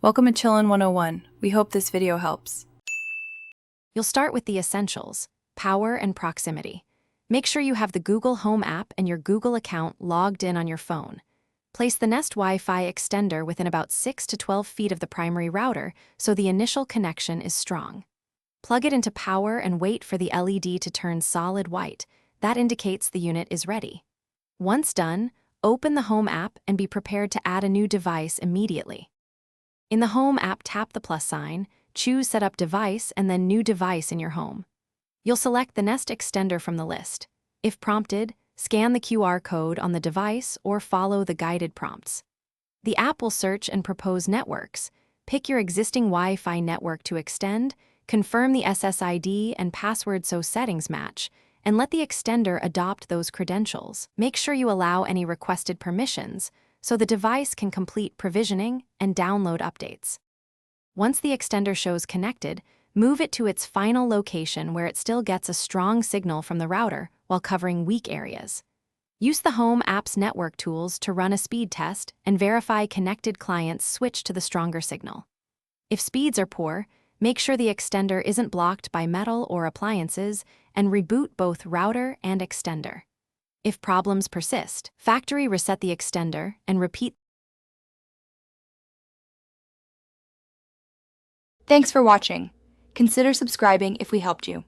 Welcome to Chillin' 101. We hope this video helps. You'll start with the essentials: power and proximity. Make sure you have the Google Home app and your Google account logged in on your phone. Place the Nest Wi-Fi extender within about 6 to 12 feet of the primary router so the initial connection is strong. Plug it into power and wait for the LED to turn solid white. That indicates the unit is ready. Once done, open the Home app and be prepared to add a new device immediately. In the Home app, tap the plus sign, choose Setup Device, and then New Device in your home. You'll select the Nest extender from the list. If prompted, scan the QR code on the device or follow the guided prompts. The app will search and propose networks. Pick your existing Wi-Fi network to extend, confirm the SSID and password so settings match, and let the extender adopt those credentials. Make sure you allow any requested permissions so the device can complete provisioning and download updates. Once the extender shows connected, move it to its final location where it still gets a strong signal from the router while covering weak areas. Use the Home app's network tools to run a speed test and verify connected clients switch to the stronger signal. If speeds are poor, make sure the extender isn't blocked by metal or appliances and reboot both router and extender. If problems persist, factory reset the extender and repeat. Thanks for watching. Consider subscribing if we helped you.